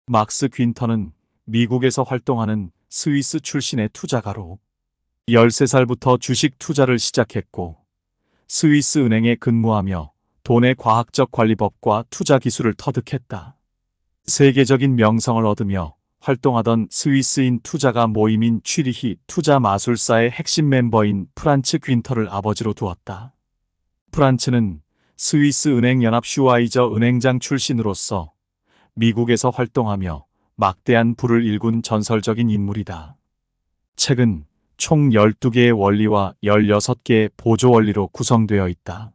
막스 귄터는 미국에서 활동하는 스위스 출신의 투자가로 13살부터 주식 투자를 시작했고 스위스 은행에 근무하며 돈의 과학적 관리법과 투자 기술을 터득했다. 세계적인 명성을 얻으며 활동하던 스위스인 투자가 모임인 취리히 투자 마술사의 핵심 멤버인 프란츠 귄터를 아버지로 두었다. 프란츠는 스위스 은행 연합 슈와이저 은행장 출신으로서 미국에서 활동하며 막대한 부를 일군 전설적인 인물이다. 책은 총 12개의 원리와 16개의 보조 원리로 구성되어 있다.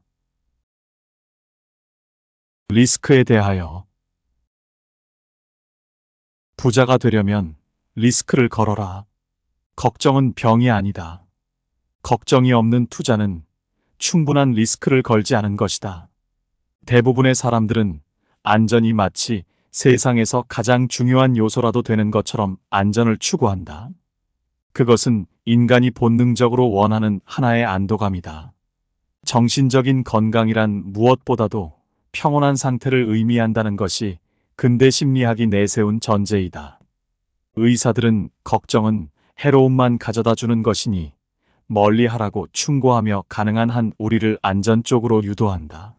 리스크에 대하여 부자가 되려면 리스크를 걸어라. 걱정은 병이 아니다. 걱정이 없는 투자는 충분한 리스크를 걸지 않은 것이다. 대부분의 사람들은 안전이 마치 세상에서 가장 중요한 요소라도 되는 것처럼 안전을 추구한다. 그것은 인간이 본능적으로 원하는 하나의 안도감이다. 정신적인 건강이란 무엇보다도 평온한 상태를 의미한다는 것이 근대 심리학이 내세운 전제이다. 의사들은 걱정은 해로움만 가져다 주는 것이니 멀리하라고 충고하며 가능한 한 우리를 안전 쪽으로 유도한다.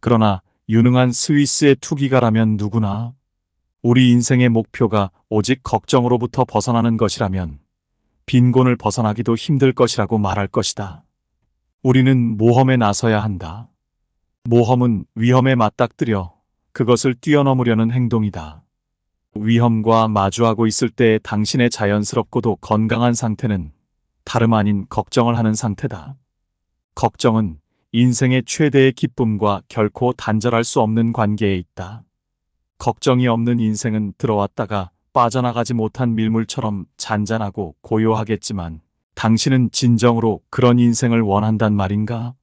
그러나 유능한 스위스의 투기가라면 누구나 우리 인생의 목표가 오직 걱정으로부터 벗어나는 것이라면 빈곤을 벗어나기도 힘들 것이라고 말할 것이다. 우리는 모험에 나서야 한다. 모험은 위험에 맞닥뜨려 그것을 뛰어넘으려는 행동이다. 위험과 마주하고 있을 때의 당신의 자연스럽고도 건강한 상태는 다름 아닌 걱정을 하는 상태다. 걱정은 인생의 최대의 기쁨과 결코 단절할 수 없는 관계에 있다. 걱정이 없는 인생은 들어왔다가 빠져나가지 못한 밀물처럼 잔잔하고 고요하겠지만 당신은 진정으로 그런 인생을 원한단 말인가?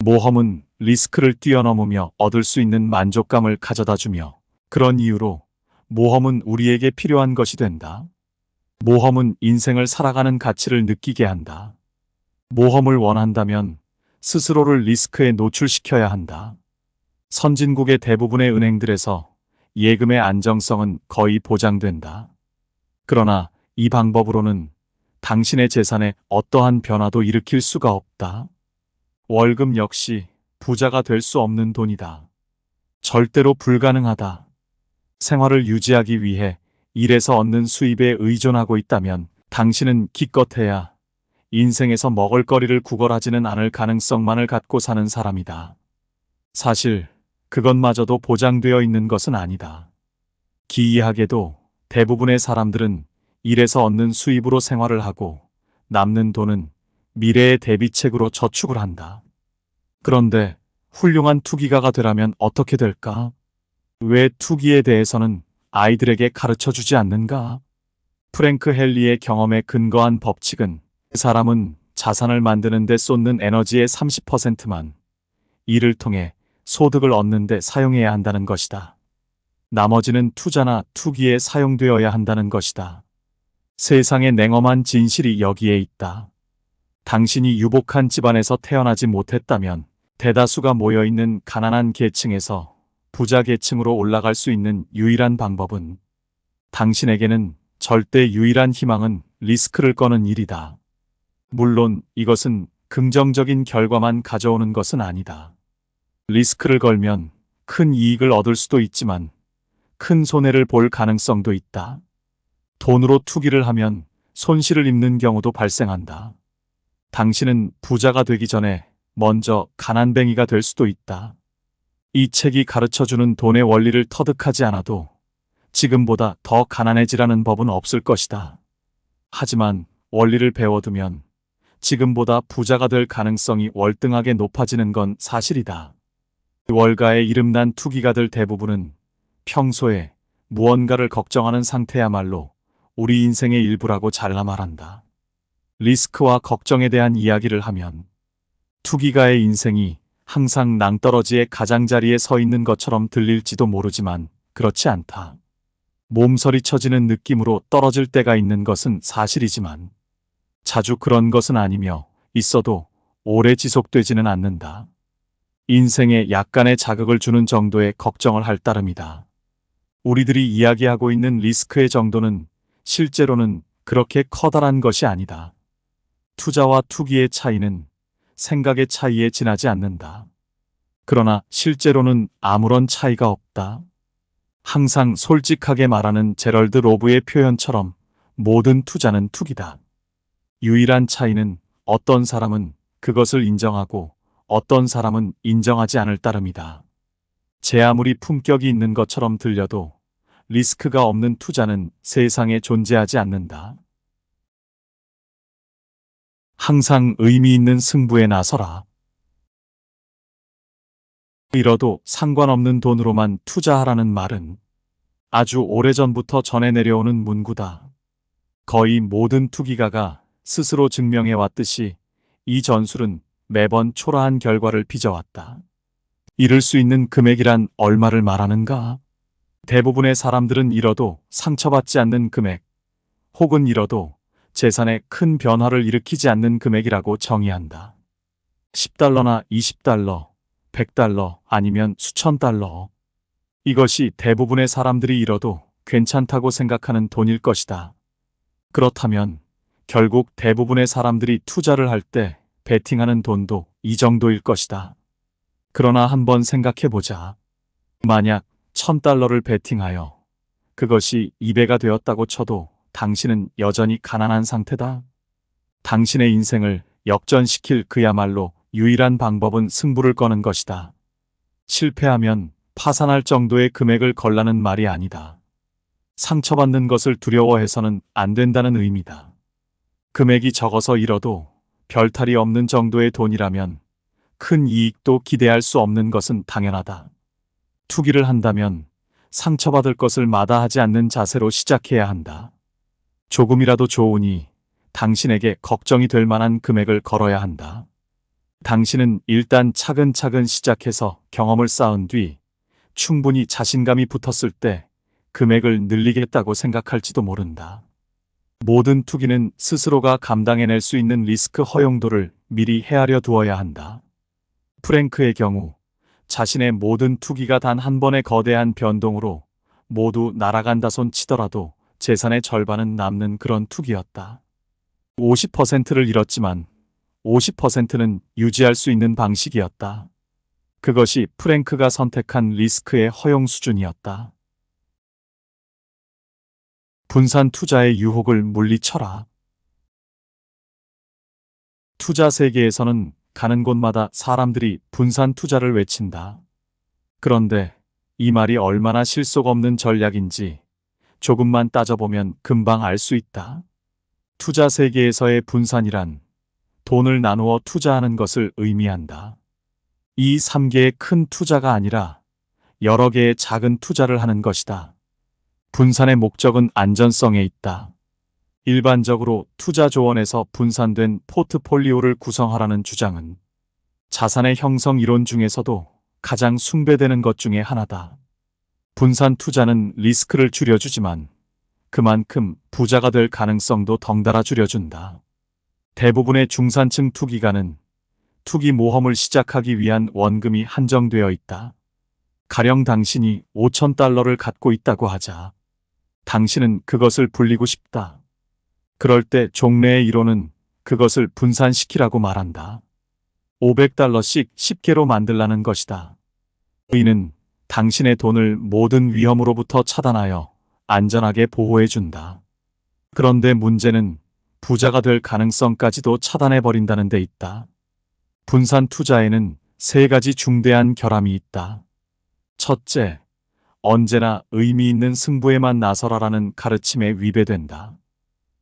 모험은 리스크를 뛰어넘으며 얻을 수 있는 만족감을 가져다 주며 그런 이유로 모험은 우리에게 필요한 것이 된다. 모험은 인생을 살아가는 가치를 느끼게 한다. 모험을 원한다면 스스로를 리스크에 노출시켜야 한다. 선진국의 대부분의 은행들에서 예금의 안정성은 거의 보장된다. 그러나 이 방법으로는 당신의 재산에 어떠한 변화도 일으킬 수가 없다. 월급 역시 부자가 될 수 없는 돈이다. 절대로 불가능하다. 생활을 유지하기 위해 일에서 얻는 수입에 의존하고 있다면 당신은 기껏해야 인생에서 먹을거리를 구걸하지는 않을 가능성만을 갖고 사는 사람이다. 사실 그것마저도 보장되어 있는 것은 아니다. 기이하게도 대부분의 사람들은 일에서 얻는 수입으로 생활을 하고 남는 돈은 미래의 대비책으로 저축을 한다. 그런데 훌륭한 투기가가 되려면 어떻게 될까? 왜 투기에 대해서는 아이들에게 가르쳐주지 않는가? 프랭크 헨리의 경험에 근거한 법칙은 사람은 자산을 만드는 데 쏟는 에너지의 30%만 이를 통해 소득을 얻는 데 사용해야 한다는 것이다. 나머지는 투자나 투기에 사용되어야 한다는 것이다. 세상의 냉엄한 진실이 여기에 있다. 당신이 유복한 집안에서 태어나지 못했다면 대다수가 모여있는 가난한 계층에서 부자 계층으로 올라갈 수 있는 유일한 방법은 당신에게는 절대 유일한 희망은 리스크를 꺼는 일이다. 물론 이것은 긍정적인 결과만 가져오는 것은 아니다. 리스크를 걸면 큰 이익을 얻을 수도 있지만 큰 손해를 볼 가능성도 있다. 돈으로 투기를 하면 손실을 입는 경우도 발생한다. 당신은 부자가 되기 전에 먼저 가난뱅이가 될 수도 있다. 이 책이 가르쳐주는 돈의 원리를 터득하지 않아도 지금보다 더 가난해지라는 법은 없을 것이다. 하지만 원리를 배워두면 지금보다 부자가 될 가능성이 월등하게 높아지는 건 사실이다. 월가에 이름난 투기가들 대부분은 평소에 무언가를 걱정하는 상태야말로 우리 인생의 일부라고 잘라 말한다. 리스크와 걱정에 대한 이야기를 하면 투기가의 인생이 항상 낭떠러지의 가장자리에 서 있는 것처럼 들릴지도 모르지만 그렇지 않다. 몸서리 쳐지는 느낌으로 떨어질 때가 있는 것은 사실이지만 자주 그런 것은 아니며 있어도 오래 지속되지는 않는다. 인생에 약간의 자극을 주는 정도의 걱정을 할 따름이다. 우리들이 이야기하고 있는 리스크의 정도는 실제로는 그렇게 커다란 것이 아니다. 투자와 투기의 차이는 생각의 차이에 지나지 않는다. 그러나 실제로는 아무런 차이가 없다. 항상 솔직하게 말하는 제럴드 로브의 표현처럼 모든 투자는 투기다. 유일한 차이는 어떤 사람은 그것을 인정하고 어떤 사람은 인정하지 않을 따름이다. 제 아무리 품격이 있는 것처럼 들려도 리스크가 없는 투자는 세상에 존재하지 않는다. 항상 의미 있는 승부에 나서라. 잃어도 상관없는 돈으로만 투자하라는 말은 아주 오래전부터 전해 내려오는 문구다. 거의 모든 투기가가 스스로 증명해 왔듯이 이 전술은 매번 초라한 결과를 빚어왔다. 잃을 수 있는 금액이란 얼마를 말하는가? 대부분의 사람들은 잃어도 상처받지 않는 금액, 혹은 잃어도 재산에 큰 변화를 일으키지 않는 금액이라고 정의한다. 10달러나 20달러, 100달러 아니면 수천 달러. 이것이 대부분의 사람들이 잃어도 괜찮다고 생각하는 돈일 것이다. 그렇다면 결국 대부분의 사람들이 투자를 할 때 베팅하는 돈도 이 정도일 것이다. 그러나 한번 생각해보자. 만약 1000달러를 베팅하여 그것이 2배가 되었다고 쳐도 당신은 여전히 가난한 상태다. 당신의 인생을 역전시킬 그야말로 유일한 방법은 승부를 거는 것이다. 실패하면 파산할 정도의 금액을 걸라는 말이 아니다. 상처받는 것을 두려워해서는 안 된다는 의미다. 금액이 적어서 잃어도 별탈이 없는 정도의 돈이라면 큰 이익도 기대할 수 없는 것은 당연하다. 투기를 한다면 상처받을 것을 마다하지 않는 자세로 시작해야 한다. 조금이라도 좋으니 당신에게 걱정이 될 만한 금액을 걸어야 한다. 당신은 일단 차근차근 시작해서 경험을 쌓은 뒤 충분히 자신감이 붙었을 때 금액을 늘리겠다고 생각할지도 모른다. 모든 투기는 스스로가 감당해낼 수 있는 리스크 허용도를 미리 헤아려 두어야 한다. 프랭크의 경우 자신의 모든 투기가 단 한 번의 거대한 변동으로 모두 날아간다 손 치더라도 재산의 절반은 남는 그런 투기였다. 50%를 잃었지만 50%는 유지할 수 있는 방식이었다. 그것이 프랭크가 선택한 리스크의 허용 수준이었다. 분산 투자의 유혹을 물리쳐라. 투자 세계에서는 가는 곳마다 사람들이 분산 투자를 외친다. 그런데 이 말이 얼마나 실속 없는 전략인지 조금만 따져보면 금방 알 수 있다. 투자 세계에서의 분산이란 돈을 나누어 투자하는 것을 의미한다. 이 3개의 큰 투자가 아니라 여러 개의 작은 투자를 하는 것이다. 분산의 목적은 안전성에 있다. 일반적으로 투자 조언에서 분산된 포트폴리오를 구성하라는 주장은 자산의 형성 이론 중에서도 가장 숭배되는 것 중에 하나다. 분산 투자는 리스크를 줄여주지만 그만큼 부자가 될 가능성도 덩달아 줄여준다. 대부분의 중산층 투기가는 투기 모험을 시작하기 위한 원금이 한정되어 있다. 가령 당신이 5,000달러를 갖고 있다고 하자. 당신은 그것을 불리고 싶다. 그럴 때 종래의 이론은 그것을 분산시키라고 말한다. 500달러씩 10개로 만들라는 것이다. 이는 당신의 돈을 모든 위험으로부터 차단하여 안전하게 보호해준다. 그런데 문제는 부자가 될 가능성까지도 차단해버린다는 데 있다. 분산 투자에는 3가지 중대한 결함이 있다. 첫째, 언제나 의미 있는 승부에만 나서라라는 가르침에 위배된다.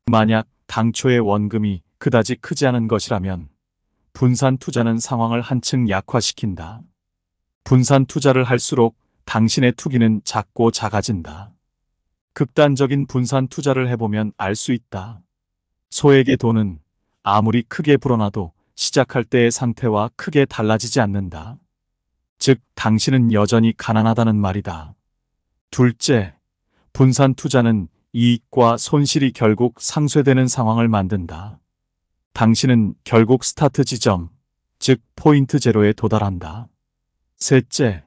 만약 당초의 원금이 그다지 크지 않은 것이라면 분산 투자는 상황을 한층 약화시킨다. 분산 투자를 할수록 당신의 투기는 작고 작아진다. 극단적인 분산 투자를 해보면 알 수 있다. 소액의 돈은 아무리 크게 불어나도 시작할 때의 상태와 크게 달라지지 않는다. 즉, 당신은 여전히 가난하다는 말이다. 둘째, 분산 투자는 이익과 손실이 결국 상쇄되는 상황을 만든다. 당신은 결국 스타트 지점, 즉 포인트 제로에 도달한다. 셋째,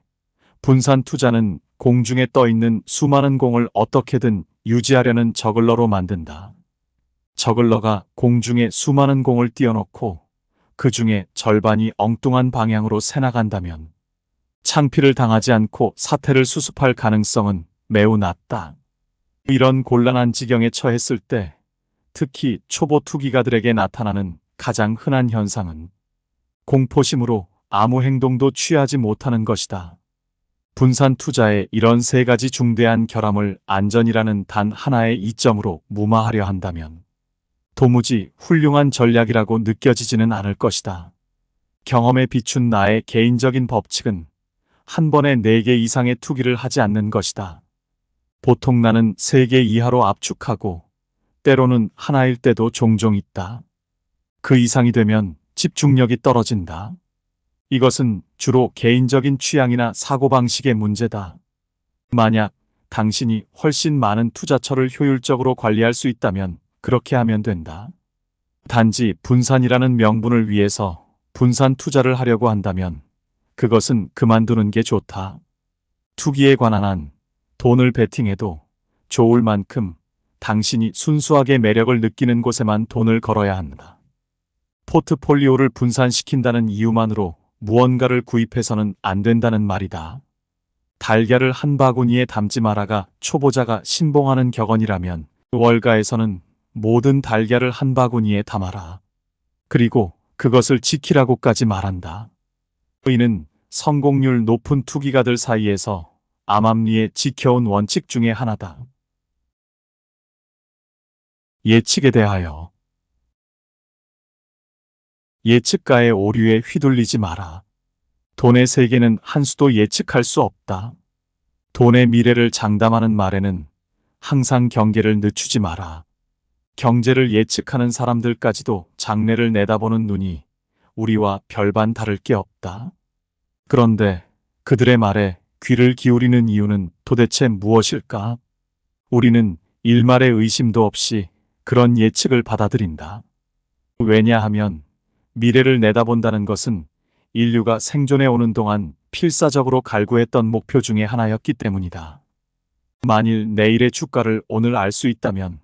분산 투자는 공중에 떠 있는 수많은 공을 어떻게든 유지하려는 저글러로 만든다. 저글러가 공중에 수많은 공을 띄워놓고 그 중에 절반이 엉뚱한 방향으로 새나간다면 창피를 당하지 않고 사태를 수습할 가능성은 매우 낮다. 이런 곤란한 지경에 처했을 때 특히 초보 투기가들에게 나타나는 가장 흔한 현상은 공포심으로 아무 행동도 취하지 못하는 것이다. 분산 투자의 이런 세 가지 중대한 결함을 안전이라는 단 하나의 이점으로 무마하려 한다면 도무지 훌륭한 전략이라고 느껴지지는 않을 것이다. 경험에 비춘 나의 개인적인 법칙은 한 번에 4개 이상의 투기를 하지 않는 것이다. 보통 나는 3개 이하로 압축하고 때로는 하나일 때도 종종 있다. 그 이상이 되면 집중력이 떨어진다. 이것은 주로 개인적인 취향이나 사고방식의 문제다. 만약 당신이 훨씬 많은 투자처를 효율적으로 관리할 수 있다면 그렇게 하면 된다. 단지 분산이라는 명분을 위해서 분산 투자를 하려고 한다면 그것은 그만두는 게 좋다. 투기에 관한 한 돈을 베팅해도 좋을 만큼 당신이 순수하게 매력을 느끼는 곳에만 돈을 걸어야 한다. 포트폴리오를 분산시킨다는 이유만으로 무언가를 구입해서는 안 된다는 말이다. 달걀을 한 바구니에 담지 마라가 초보자가 신봉하는 격언이라면 월가에서는 모든 달걀을 한 바구니에 담아라. 그리고 그것을 지키라고까지 말한다. 이는 성공률 높은 투기가들 사이에서 암암리에 지켜온 원칙 중에 하나다. 예측에 대하여 예측가의 오류에 휘둘리지 마라. 돈의 세계는 한 수도 예측할 수 없다. 돈의 미래를 장담하는 말에는 항상 경계를 늦추지 마라. 경제를 예측하는 사람들까지도 장래를 내다보는 눈이 우리와 별반 다를 게 없다. 그런데 그들의 말에 귀를 기울이는 이유는 도대체 무엇일까? 우리는 일말의 의심도 없이 그런 예측을 받아들인다. 왜냐하면 미래를 내다본다는 것은 인류가 생존해 오는 동안 필사적으로 갈구했던 목표 중에 하나였기 때문이다. 만일 내일의 주가를 오늘 알 수 있다면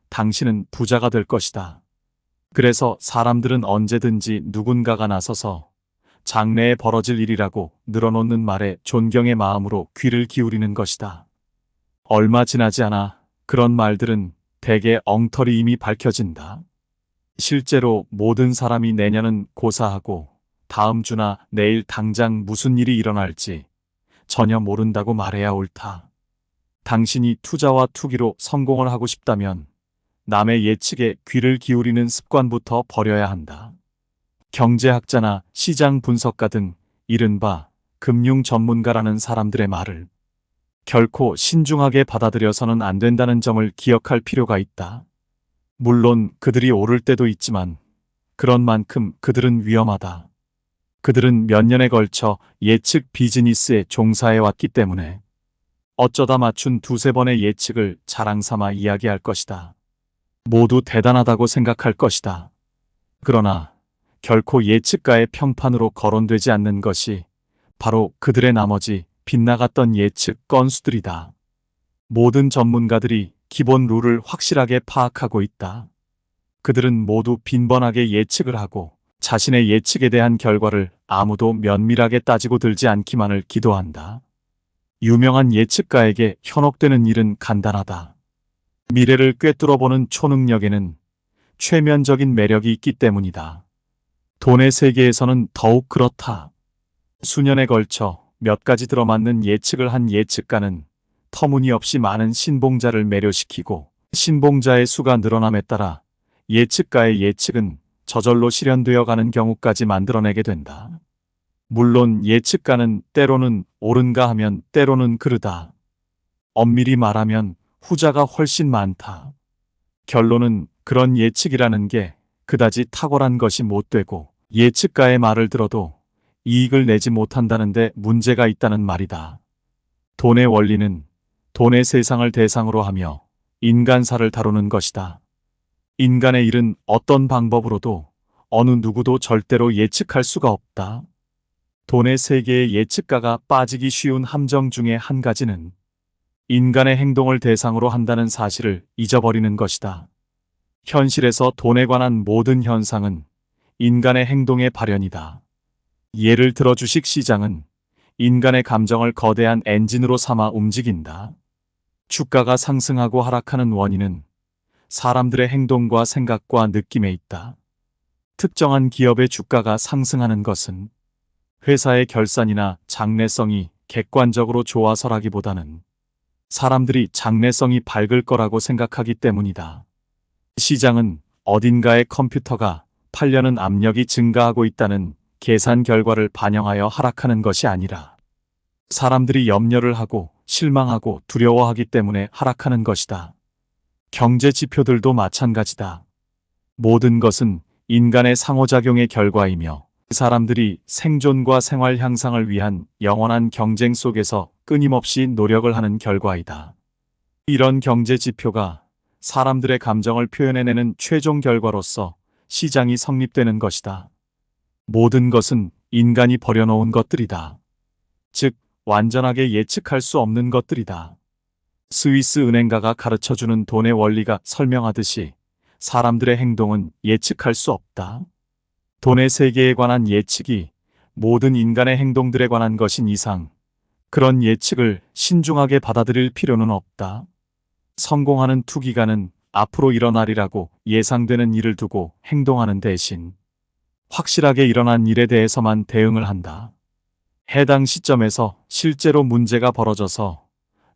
당신은 부자가 될 것이다. 그래서 사람들은 언제든지 누군가가 나서서 장래에 벌어질 일이라고 늘어놓는 말에 존경의 마음으로 귀를 기울이는 것이다. 얼마 지나지 않아 그런 말들은 대개 엉터리 이미 밝혀진다. 실제로 모든 사람이 내년은 고사하고 다음 주나 내일 당장 무슨 일이 일어날지 전혀 모른다고 말해야 옳다. 당신이 투자와 투기로 성공을 하고 싶다면 남의 예측에 귀를 기울이는 습관부터 버려야 한다. 경제학자나 시장 분석가 등 이른바 금융 전문가라는 사람들의 말을 결코 신중하게 받아들여서는 안 된다는 점을 기억할 필요가 있다. 물론 그들이 옳을 때도 있지만 그런 만큼 그들은 위험하다. 그들은 몇 년에 걸쳐 예측 비즈니스에 종사해 왔기 때문에 어쩌다 맞춘 2~3번의 예측을 자랑 삼아 이야기할 것이다. 모두 대단하다고 생각할 것이다. 그러나 결코 예측가의 평판으로 거론되지 않는 것이 바로 그들의 나머지 빗나갔던 예측 건수들이다. 모든 전문가들이 기본 룰을 확실하게 파악하고 있다. 그들은 모두 빈번하게 예측을 하고 자신의 예측에 대한 결과를 아무도 면밀하게 따지고 들지 않기만을 기도한다. 유명한 예측가에게 현혹되는 일은 간단하다. 미래를 꿰뚫어보는 초능력에는 최면적인 매력이 있기 때문이다. 돈의 세계에서는 더욱 그렇다. 수년에 걸쳐 몇 가지 들어맞는 예측을 한 예측가는 터무니없이 많은 신봉자를 매료시키고 신봉자의 수가 늘어남에 따라 예측가의 예측은 저절로 실현되어 가는 경우까지 만들어내게 된다. 물론 예측가는 때로는 옳은가 하면 때로는 그르다. 엄밀히 말하면 후자가 훨씬 많다. 결론은 그런 예측이라는 게 그다지 탁월한 것이 못 되고 예측가의 말을 들어도 이익을 내지 못한다는데 문제가 있다는 말이다. 돈의 원리는 돈의 세상을 대상으로 하며 인간사를 다루는 것이다. 인간의 일은 어떤 방법으로도 어느 누구도 절대로 예측할 수가 없다. 돈의 세계의 예측가가 빠지기 쉬운 함정 중에 한 가지는 인간의 행동을 대상으로 한다는 사실을 잊어버리는 것이다. 현실에서 돈에 관한 모든 현상은 인간의 행동의 발현이다. 예를 들어 주식 시장은 인간의 감정을 거대한 엔진으로 삼아 움직인다. 주가가 상승하고 하락하는 원인은 사람들의 행동과 생각과 느낌에 있다. 특정한 기업의 주가가 상승하는 것은 회사의 결산이나 장래성이 객관적으로 좋아서라기보다는 사람들이 장래성이 밝을 거라고 생각하기 때문이다. 시장은 어딘가의 컴퓨터가 팔려는 압력이 증가하고 있다는 계산 결과를 반영하여 하락하는 것이 아니라 사람들이 염려를 하고 실망하고 두려워하기 때문에 하락하는 것이다. 경제 지표들도 마찬가지다. 모든 것은 인간의 상호작용의 결과이며 사람들이 생존과 생활 향상을 위한 영원한 경쟁 속에서 끊임없이 노력을 하는 결과이다. 이런 경제 지표가 사람들의 감정을 표현해내는 최종 결과로서 시장이 성립되는 것이다. 모든 것은 인간이 버려놓은 것들이다. 즉, 완전하게 예측할 수 없는 것들이다. 스위스 은행가가 가르쳐주는 돈의 원리가 설명하듯이 사람들의 행동은 예측할 수 없다. 돈의 세계에 관한 예측이 모든 인간의 행동들에 관한 것인 이상 그런 예측을 신중하게 받아들일 필요는 없다. 성공하는 투기가는 앞으로 일어나리라고 예상되는 일을 두고 행동하는 대신 확실하게 일어난 일에 대해서만 대응을 한다. 해당 시점에서 실제로 문제가 벌어져서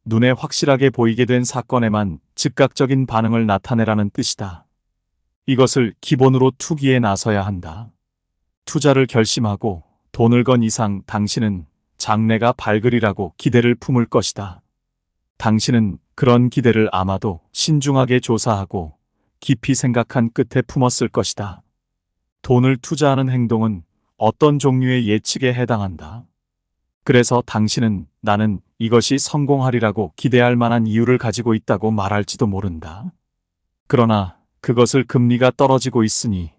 눈에 확실하게 보이게 된 사건에만 즉각적인 반응을 나타내라는 뜻이다. 이것을 기본으로 투기에 나서야 한다. 투자를 결심하고 돈을 건 이상 당신은 장래가 밝으리라고 기대를 품을 것이다. 당신은 그런 기대를 아마도 신중하게 조사하고 깊이 생각한 끝에 품었을 것이다. 돈을 투자하는 행동은 어떤 종류의 예측에 해당한다. 그래서 당신은 나는 이것이 성공하리라고 기대할 만한 이유를 가지고 있다고 말할지도 모른다. 그러나 그것을 금리가 떨어지고 있으니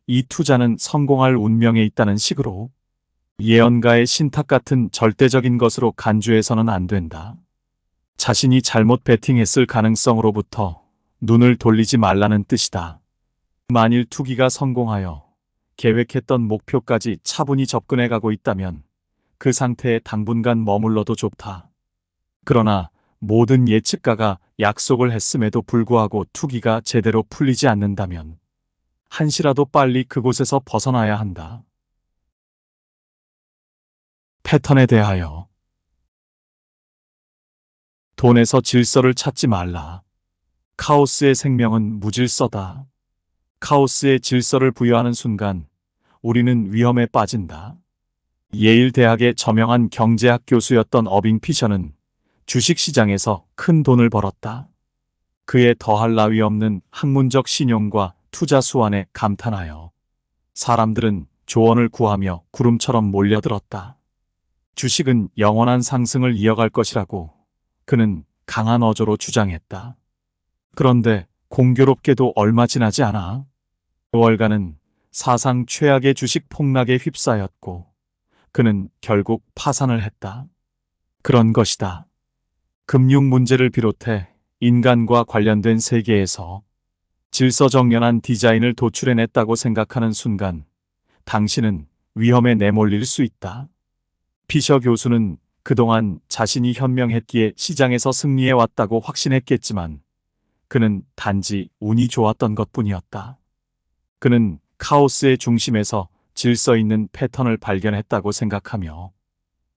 이 투자는 성공할 운명에 있다는 식으로 예언가의 신탁 같은 절대적인 것으로 간주해서는 안 된다. 자신이 잘못 베팅했을 가능성으로부터 눈을 돌리지 말라는 뜻이다. 만일 투기가 성공하여 계획했던 목표까지 차분히 접근해 가고 있다면 그 상태에 당분간 머물러도 좋다. 그러나 모든 예측가가 약속을 했음에도 불구하고 투기가 제대로 풀리지 않는다면 한시라도 빨리 그곳에서 벗어나야 한다. 패턴에 대하여 돈에서 질서를 찾지 말라. 카오스의 생명은 무질서다. 카오스에 질서를 부여하는 순간 우리는 위험에 빠진다. 예일 대학의 저명한 경제학 교수였던 어빙 피셔는 주식시장에서 큰 돈을 벌었다. 그의 더할 나위 없는 학문적 신용과 투자 수완에 감탄하여 사람들은 조언을 구하며 구름처럼 몰려들었다. 주식은 영원한 상승을 이어갈 것이라고 그는 강한 어조로 주장했다. 그런데 공교롭게도 얼마 지나지 않아 5월간은 사상 최악의 주식 폭락에 휩싸였고 그는 결국 파산을 했다. 그런 것이다. 금융 문제를 비롯해 인간과 관련된 세계에서 질서정연한 디자인을 도출해냈다고 생각하는 순간 당신은 위험에 내몰릴 수 있다. 피셔 교수는 그동안 자신이 현명했기에 시장에서 승리해왔다고 확신했겠지만 그는 단지 운이 좋았던 것뿐이었다. 그는 카오스의 중심에서 질서 있는 패턴을 발견했다고 생각하며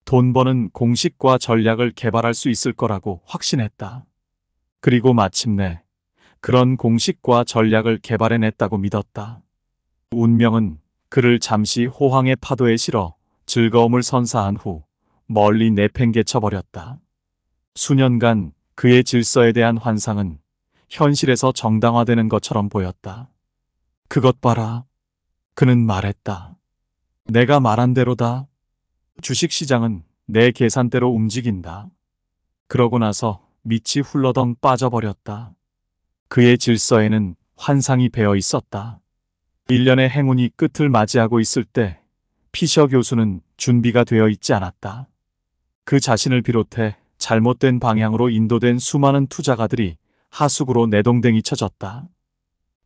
돈 버는 공식과 전략을 개발할 수 있을 거라고 확신했다. 그리고 마침내 그런 공식과 전략을 개발해냈다고 믿었다. 운명은 그를 잠시 호황의 파도에 실어 즐거움을 선사한 후 멀리 내팽개쳐버렸다. 수년간 그의 질서에 대한 환상은 현실에서 정당화되는 것처럼 보였다. 그것 봐라. 그는 말했다. 내가 말한 대로다. 주식시장은 내 계산대로 움직인다. 그러고 나서 밑이 훌러덩 빠져버렸다. 그의 질서에는 환상이 배어 있었다. 일련의 행운이 끝을 맞이하고 있을 때 피셔 교수는 준비가 되어 있지 않았다. 그 자신을 비롯해 잘못된 방향으로 인도된 수많은 투자가들이 하수구로 내동댕이 쳐졌다.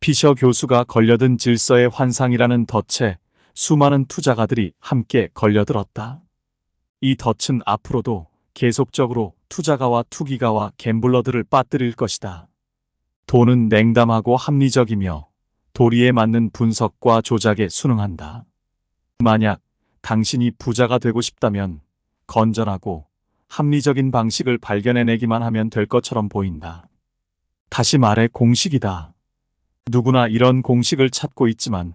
피셔 교수가 걸려든 질서의 환상이라는 덫에 수많은 투자가들이 함께 걸려들었다. 이 덫은 앞으로도 계속적으로 투자가와 투기가와 갬블러들을 빠뜨릴 것이다. 돈은 냉담하고 합리적이며 도리에 맞는 분석과 조작에 순응한다. 만약 당신이 부자가 되고 싶다면 건전하고 합리적인 방식을 발견해내기만 하면 될 것처럼 보인다. 다시 말해 공식이다. 누구나 이런 공식을 찾고 있지만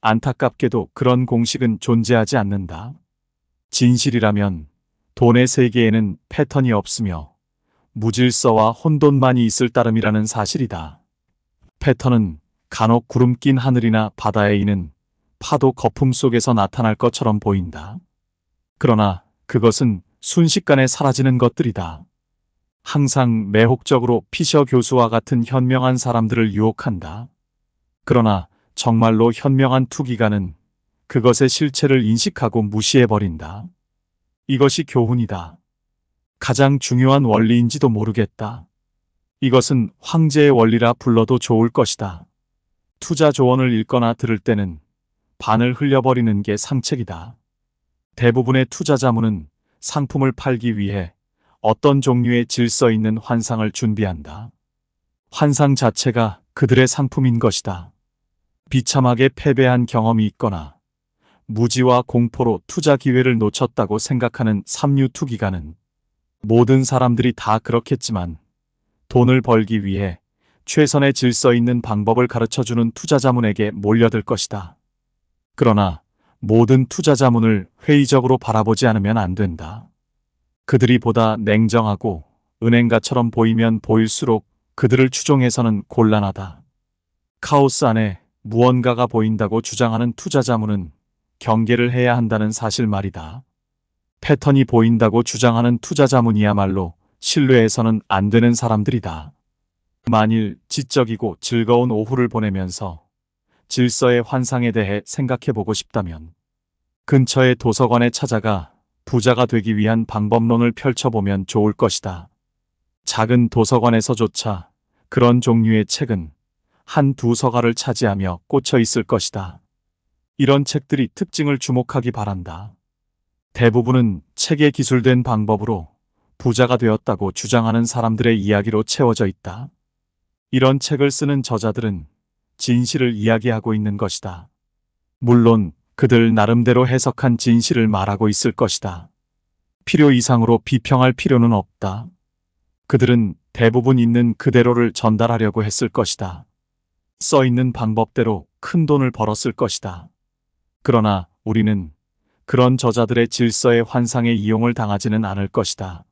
안타깝게도 그런 공식은 존재하지 않는다. 진실이라면 돈의 세계에는 패턴이 없으며 무질서와 혼돈만이 있을 따름이라는 사실이다. 패턴은 간혹 구름 낀 하늘이나 바다에 있는 파도 거품 속에서 나타날 것처럼 보인다. 그러나 그것은 순식간에 사라지는 것들이다. 항상 매혹적으로 피셔 교수와 같은 현명한 사람들을 유혹한다. 그러나 정말로 현명한 투기가는 그것의 실체를 인식하고 무시해버린다. 이것이 교훈이다. 가장 중요한 원리인지도 모르겠다. 이것은 황제의 원리라 불러도 좋을 것이다. 투자 조언을 읽거나 들을 때는 반을 흘려버리는 게 상책이다. 대부분의 투자 자문은 상품을 팔기 위해 어떤 종류의 질서 있는 환상을 준비한다. 환상 자체가 그들의 상품인 것이다. 비참하게 패배한 경험이 있거나 무지와 공포로 투자 기회를 놓쳤다고 생각하는 삼류 투기가는 모든 사람들이 다 그렇겠지만 돈을 벌기 위해 최선의 질서 있는 방법을 가르쳐주는 투자 자문에게 몰려들 것이다. 그러나 모든 투자 자문을 회의적으로 바라보지 않으면 안 된다. 그들이 보다 냉정하고 은행가처럼 보이면 보일수록 그들을 추종해서는 곤란하다. 카오스 안에 무언가가 보인다고 주장하는 투자 자문은 경계를 해야 한다는 사실 말이다. 패턴이 보인다고 주장하는 투자 자문이야말로 신뢰해서는 안 되는 사람들이다. 만일 지적이고 즐거운 오후를 보내면서 질서의 환상에 대해 생각해보고 싶다면 근처의 도서관에 찾아가 부자가 되기 위한 방법론을 펼쳐보면 좋을 것이다. 작은 도서관에서조차 그런 종류의 책은 한두 서가를 차지하며 꽂혀 있을 것이다. 이런 책들이 특징을 주목하기 바란다. 대부분은 책에 기술된 방법으로 부자가 되었다고 주장하는 사람들의 이야기로 채워져 있다. 이런 책을 쓰는 저자들은 진실을 이야기하고 있는 것이다. 물론 그들 나름대로 해석한 진실을 말하고 있을 것이다. 필요 이상으로 비평할 필요는 없다. 그들은 대부분 있는 그대로를 전달하려고 했을 것이다. 써 있는 방법대로 큰 돈을 벌었을 것이다. 그러나 우리는 그런 저자들의 질서의 환상에 이용을 당하지는 않을 것이다.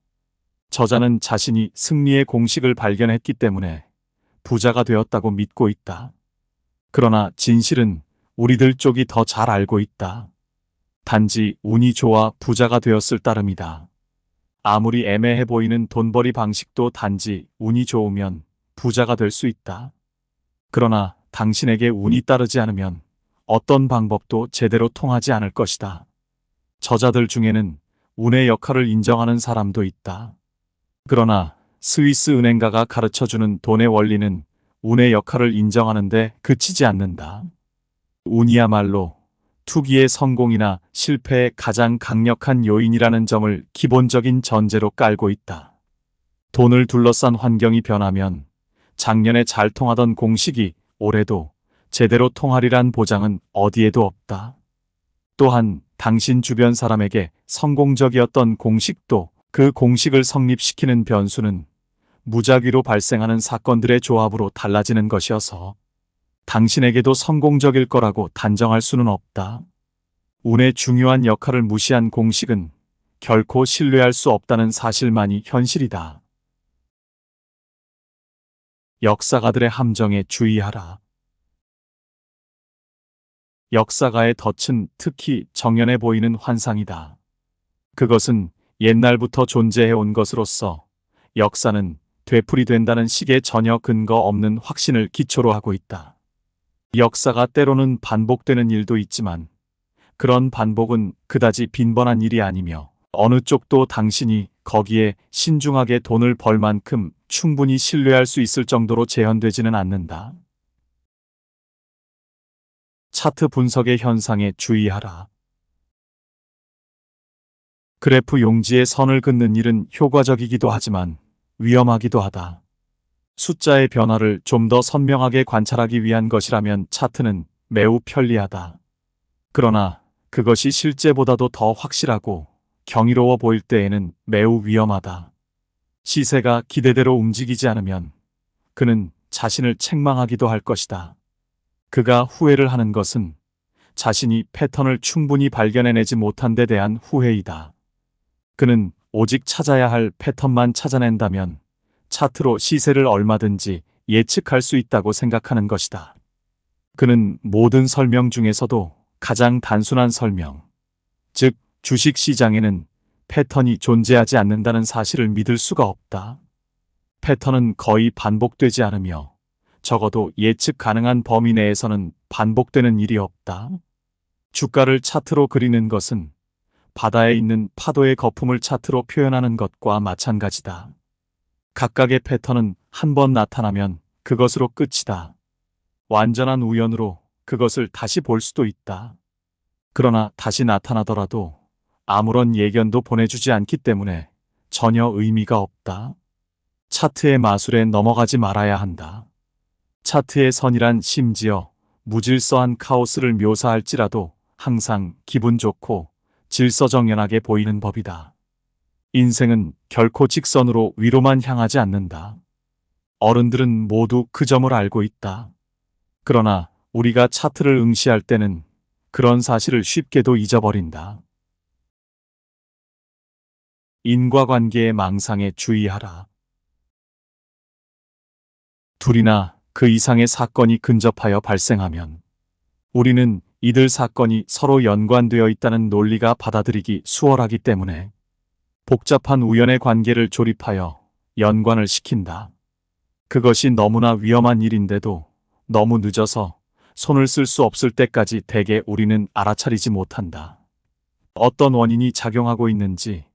저자는 자신이 승리의 공식을 발견했기 때문에 부자가 되었다고 믿고 있다. 그러나 진실은 우리들 쪽이 더 잘 알고 있다. 단지 운이 좋아 부자가 되었을 따름이다. 아무리 애매해 보이는 돈벌이 방식도 단지 운이 좋으면 부자가 될 수 있다. 그러나 당신에게 운이 따르지 않으면 어떤 방법도 제대로 통하지 않을 것이다. 저자들 중에는 운의 역할을 인정하는 사람도 있다. 그러나 스위스 은행가가 가르쳐주는 돈의 원리는 운의 역할을 인정하는데 그치지 않는다. 운이야말로 투기의 성공이나 실패의 가장 강력한 요인이라는 점을 기본적인 전제로 깔고 있다. 돈을 둘러싼 환경이 변하면 작년에 잘 통하던 공식이 올해도 제대로 통하리란 보장은 어디에도 없다. 또한 당신 주변 사람에게 성공적이었던 공식도 그 공식을 성립시키는 변수는 무작위로 발생하는 사건들의 조합으로 달라지는 것이어서 당신에게도 성공적일 거라고 단정할 수는 없다. 운의 중요한 역할을 무시한 공식은 결코 신뢰할 수 없다는 사실만이 현실이다. 역사가들의 함정에 주의하라. 역사가의 덫은 특히 정연해 보이는 환상이다. 그것은 옛날부터 존재해온 것으로서 역사는 되풀이된다는 식의 전혀 근거 없는 확신을 기초로 하고 있다. 역사가 때로는 반복되는 일도 있지만 그런 반복은 그다지 빈번한 일이 아니며 어느 쪽도 당신이 거기에 신중하게 돈을 벌 만큼 충분히 신뢰할 수 있을 정도로 재현되지는 않는다. 차트 분석의 현상에 주의하라. 그래프 용지에 선을 긋는 일은 효과적이기도 하지만 위험하기도 하다. 숫자의 변화를 좀 더 선명하게 관찰하기 위한 것이라면 차트는 매우 편리하다. 그러나 그것이 실제보다도 더 확실하고 경이로워 보일 때에는 매우 위험하다. 시세가 기대대로 움직이지 않으면 그는 자신을 책망하기도 할 것이다. 그가 후회를 하는 것은 자신이 패턴을 충분히 발견해내지 못한 데 대한 후회이다. 그는 오직 찾아야 할 패턴만 찾아낸다면 차트로 시세를 얼마든지 예측할 수 있다고 생각하는 것이다. 그는 모든 설명 중에서도 가장 단순한 설명, 즉 주식 시장에는 패턴이 존재하지 않는다는 사실을 믿을 수가 없다. 패턴은 거의 반복되지 않으며 적어도 예측 가능한 범위 내에서는 반복되는 일이 없다. 주가를 차트로 그리는 것은 바다에 있는 파도의 거품을 차트로 표현하는 것과 마찬가지다. 각각의 패턴은 한 번 나타나면 그것으로 끝이다. 완전한 우연으로 그것을 다시 볼 수도 있다. 그러나 다시 나타나더라도 아무런 예견도 보내주지 않기 때문에 전혀 의미가 없다. 차트의 마술에 넘어가지 말아야 한다. 차트의 선이란 심지어 무질서한 카오스를 묘사할지라도 항상 기분 좋고 질서정연하게 보이는 법이다. 인생은 결코 직선으로 위로만 향하지 않는다. 어른들은 모두 그 점을 알고 있다. 그러나 우리가 차트를 응시할 때는 그런 사실을 쉽게도 잊어버린다. 인과관계의 망상에 주의하라. 둘이나 그 이상의 사건이 근접하여 발생하면 우리는 이들 사건이 서로 연관되어 있다는 논리가 받아들이기 수월하기 때문에 복잡한 우연의 관계를 조립하여 연관을 시킨다. 그것이 너무나 위험한 일인데도 너무 늦어서 손을 쓸 수 없을 때까지 대개 우리는 알아차리지 못한다. 어떤 원인이 작용하고 있는지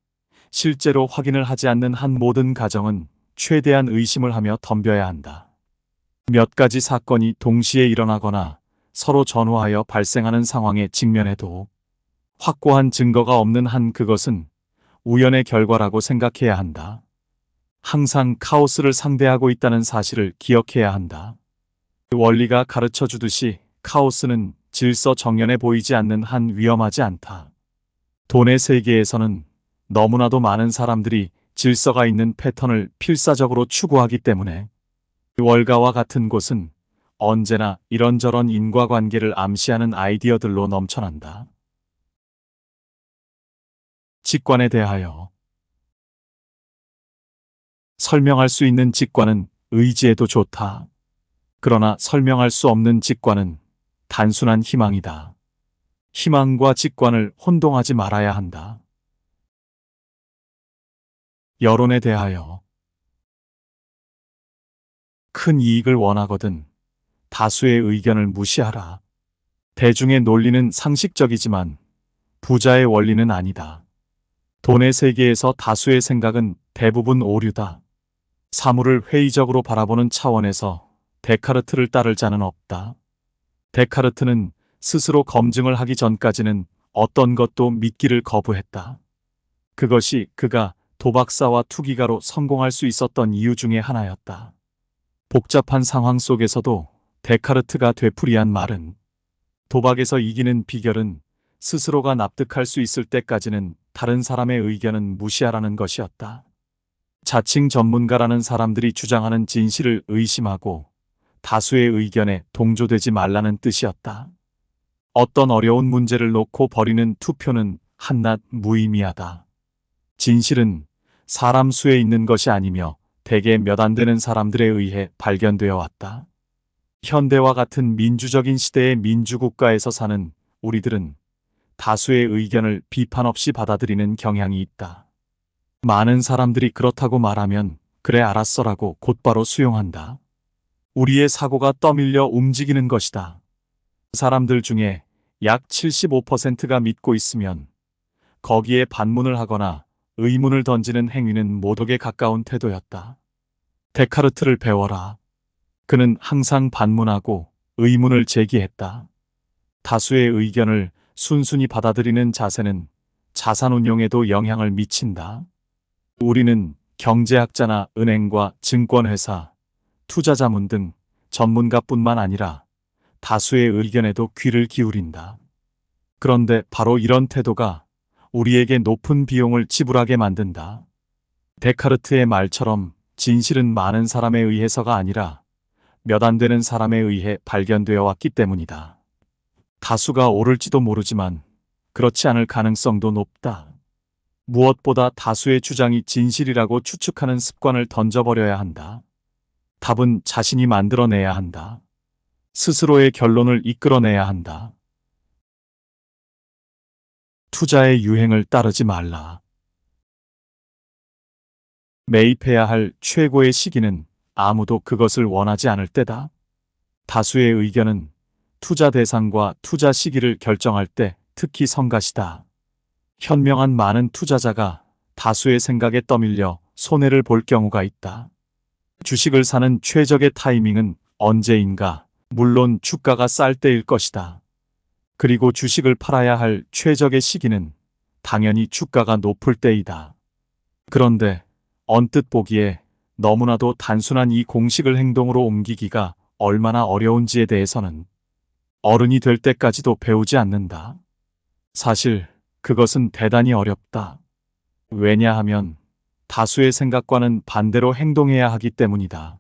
실제로 확인을 하지 않는 한 모든 가정은 최대한 의심을 하며 덤벼야 한다. 몇 가지 사건이 동시에 일어나거나 서로 전후하여 발생하는 상황에 직면해도 확고한 증거가 없는 한 그것은 우연의 결과라고 생각해야 한다. 항상 카오스를 상대하고 있다는 사실을 기억해야 한다. 그 원리가 가르쳐 주듯이 카오스는 질서 정연해 보이지 않는 한 위험하지 않다. 돈의 세계에서는 너무나도 많은 사람들이 질서가 있는 패턴을 필사적으로 추구하기 때문에 월가와 같은 곳은 언제나 이런저런 인과관계를 암시하는 아이디어들로 넘쳐난다. 직관에 대하여 설명할 수 있는 직관은 의지에도 좋다. 그러나 설명할 수 없는 직관은 단순한 희망이다. 희망과 직관을 혼동하지 말아야 한다. 여론에 대하여 큰 이익을 원하거든 다수의 의견을 무시하라. 대중의 논리는 상식적이지만 부자의 원리는 아니다. 돈의 세계에서 다수의 생각은 대부분 오류다. 사물을 회의적으로 바라보는 차원에서 데카르트를 따를 자는 없다. 데카르트는 스스로 검증을 하기 전까지는 어떤 것도 믿기를 거부했다. 그것이 그가 도박사와 투기가로 성공할 수 있었던 이유 중에 하나였다. 복잡한 상황 속에서도 데카르트가 되풀이한 말은 도박에서 이기는 비결은 스스로가 납득할 수 있을 때까지는 다른 사람의 의견은 무시하라는 것이었다. 자칭 전문가라는 사람들이 주장하는 진실을 의심하고 다수의 의견에 동조되지 말라는 뜻이었다. 어떤 어려운 문제를 놓고 벌이는 투표는 한낱 무의미하다. 진실은 사람 수에 있는 것이 아니며 대개 몇 안 되는 사람들에 의해 발견되어 왔다. 현대와 같은 민주적인 시대의 민주국가에서 사는 우리들은 다수의 의견을 비판 없이 받아들이는 경향이 있다. 많은 사람들이 그렇다고 말하면 그래 알았어라고 곧바로 수용한다. 우리의 사고가 떠밀려 움직이는 것이다. 사람들 중에 약 75%가 믿고 있으면 거기에 반문을 하거나 의문을 던지는 행위는 모독에 가까운 태도였다. 데카르트를 배워라. 그는 항상 반문하고 의문을 제기했다. 다수의 의견을 순순히 받아들이는 자세는 자산 운용에도 영향을 미친다. 우리는 경제학자나 은행과 증권회사, 투자자문 등 전문가뿐만 아니라 다수의 의견에도 귀를 기울인다. 그런데 바로 이런 태도가 우리에게 높은 비용을 지불하게 만든다. 데카르트의 말처럼 진실은 많은 사람에 의해서가 아니라 몇 안 되는 사람에 의해 발견되어 왔기 때문이다. 다수가 옳을지도 모르지만 그렇지 않을 가능성도 높다. 무엇보다 다수의 주장이 진실이라고 추측하는 습관을 던져버려야 한다. 답은 자신이 만들어내야 한다. 스스로의 결론을 이끌어내야 한다. 투자의 유행을 따르지 말라. 매입해야 할 최고의 시기는 아무도 그것을 원하지 않을 때다. 다수의 의견은 투자 대상과 투자 시기를 결정할 때 특히 성가시다. 현명한 많은 투자자가 다수의 생각에 떠밀려 손해를 볼 경우가 있다. 주식을 사는 최적의 타이밍은 언제인가? 물론 주가가 쌀 때일 것이다. 그리고 주식을 팔아야 할 최적의 시기는 당연히 주가가 높을 때이다. 그런데 언뜻 보기에 너무나도 단순한 이 공식을 행동으로 옮기기가 얼마나 어려운지에 대해서는 어른이 될 때까지도 배우지 않는다. 사실 그것은 대단히 어렵다. 왜냐하면 다수의 생각과는 반대로 행동해야 하기 때문이다.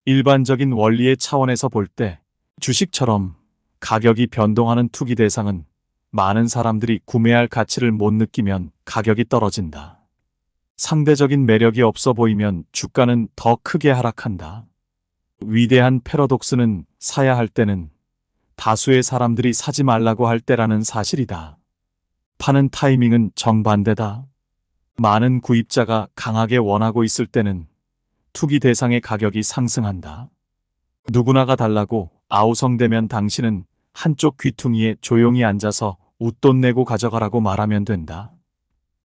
일반적인 원리의 차원에서 볼 때 주식처럼 가격이 변동하는 투기 대상은 많은 사람들이 구매할 가치를 못 느끼면 가격이 떨어진다. 상대적인 매력이 없어 보이면 주가는 더 크게 하락한다. 위대한 패러독스는 사야 할 때는 다수의 사람들이 사지 말라고 할 때라는 사실이다. 파는 타이밍은 정반대다. 많은 구입자가 강하게 원하고 있을 때는 투기 대상의 가격이 상승한다. 누구나가 달라고 아우성되면 당신은 한쪽 귀퉁이에 조용히 앉아서 웃돈 내고 가져가라고 말하면 된다.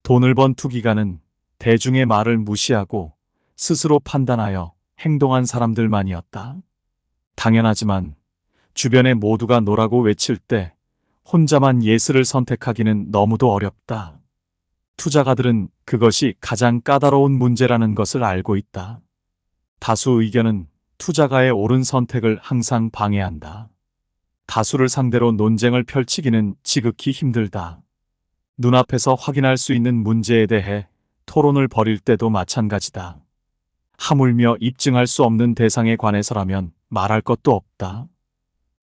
돈을 번 투기가는 대중의 말을 무시하고 스스로 판단하여 행동한 사람들만이었다. 당연하지만 주변의 모두가 노라고 외칠 때 혼자만 예스를 선택하기는 너무도 어렵다. 투자가들은 그것이 가장 까다로운 문제라는 것을 알고 있다. 다수 의견은 투자가의 옳은 선택을 항상 방해한다. 다수를 상대로 논쟁을 펼치기는 지극히 힘들다. 눈앞에서 확인할 수 있는 문제에 대해 토론을 벌일 때도 마찬가지다. 하물며 입증할 수 없는 대상에 관해서라면 말할 것도 없다.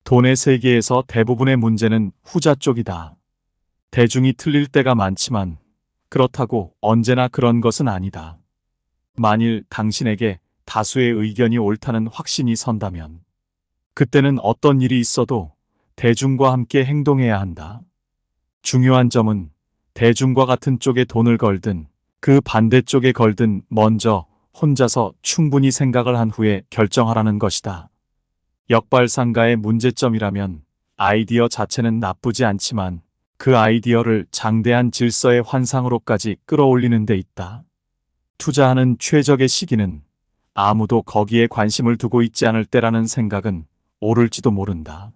돈의 세계에서 대부분의 문제는 후자 쪽이다. 대중이 틀릴 때가 많지만 그렇다고 언제나 그런 것은 아니다. 만일 당신에게 다수의 의견이 옳다는 확신이 선다면 그때는 어떤 일이 있어도 대중과 함께 행동해야 한다. 중요한 점은 대중과 같은 쪽에 돈을 걸든 그 반대쪽에 걸든 먼저 혼자서 충분히 생각을 한 후에 결정하라는 것이다. 역발상가의 문제점이라면 아이디어 자체는 나쁘지 않지만 그 아이디어를 장대한 질서의 환상으로까지 끌어올리는 데 있다. 투자하는 최적의 시기는 아무도 거기에 관심을 두고 있지 않을 때라는 생각은 옳을지도 모른다.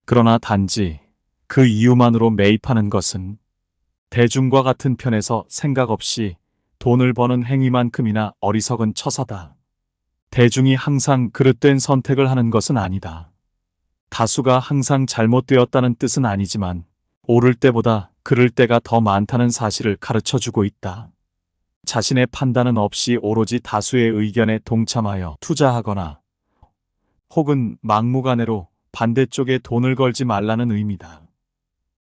그러나 단지 그 이유만으로 매입하는 것은 대중과 같은 편에서 생각 없이 돈을 버는 행위만큼이나 어리석은 처사다. 대중이 항상 그릇된 선택을 하는 것은 아니다. 다수가 항상 잘못되었다는 뜻은 아니지만 옳을 때보다 그를 때가 더 많다는 사실을 가르쳐주고 있다. 자신의 판단은 없이 오로지 다수의 의견에 동참하여 투자하거나 혹은 막무가내로 반대쪽에 돈을 걸지 말라는 의미다.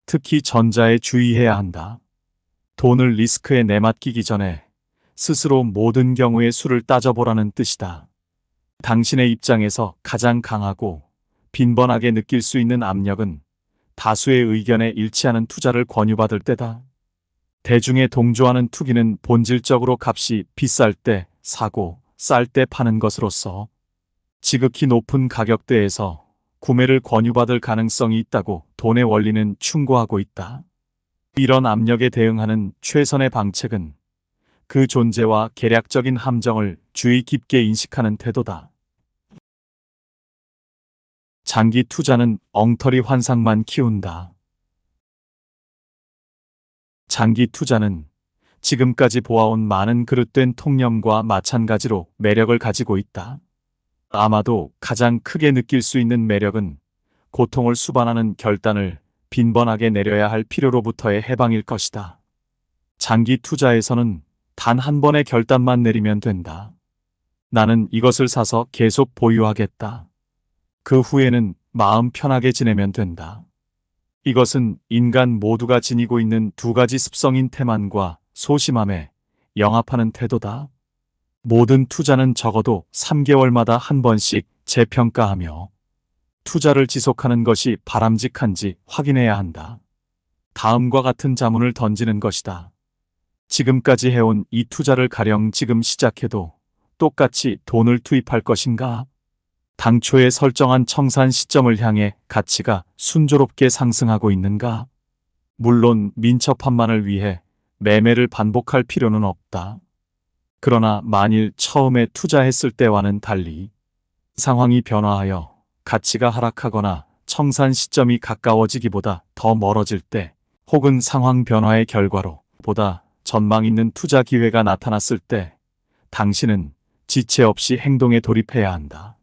특히 전자에 주의해야 한다. 돈을 리스크에 내맡기기 전에 스스로 모든 경우의 수를 따져보라는 뜻이다. 당신의 입장에서 가장 강하고 빈번하게 느낄 수 있는 압력은 다수의 의견에 일치하는 투자를 권유받을 때다. 대중에 동조하는 투기는 본질적으로 값이 비쌀 때 사고 쌀 때 파는 것으로서 지극히 높은 가격대에서 구매를 권유받을 가능성이 있다고 돈의 원리는 충고하고 있다. 이런 압력에 대응하는 최선의 방책은 그 존재와 계략적인 함정을 주의 깊게 인식하는 태도다. 장기 투자는 엉터리 환상만 키운다. 장기 투자는 지금까지 보아온 많은 그릇된 통념과 마찬가지로 매력을 가지고 있다. 아마도 가장 크게 느낄 수 있는 매력은 고통을 수반하는 결단을 빈번하게 내려야 할 필요로부터의 해방일 것이다. 장기 투자에서는 단 한 번의 결단만 내리면 된다. 나는 이것을 사서 계속 보유하겠다. 그 후에는 마음 편하게 지내면 된다. 이것은 인간 모두가 지니고 있는 두 가지 습성인 태만과 소심함에 영합하는 태도다. 모든 투자는 적어도 3개월마다 한 번씩 재평가하며 투자를 지속하는 것이 바람직한지 확인해야 한다. 다음과 같은 자문을 던지는 것이다. 지금까지 해온 이 투자를 가령 지금 시작해도 똑같이 돈을 투입할 것인가? 당초에 설정한 청산 시점을 향해 가치가 순조롭게 상승하고 있는가? 물론 민첩함만을 위해 매매를 반복할 필요는 없다. 그러나 만일 처음에 투자했을 때와는 달리 상황이 변화하여 가치가 하락하거나 청산 시점이 가까워지기보다 더 멀어질 때, 혹은 상황 변화의 결과로 보다 전망 있는 투자 기회가 나타났을 때 당신은 지체 없이 행동에 돌입해야 한다.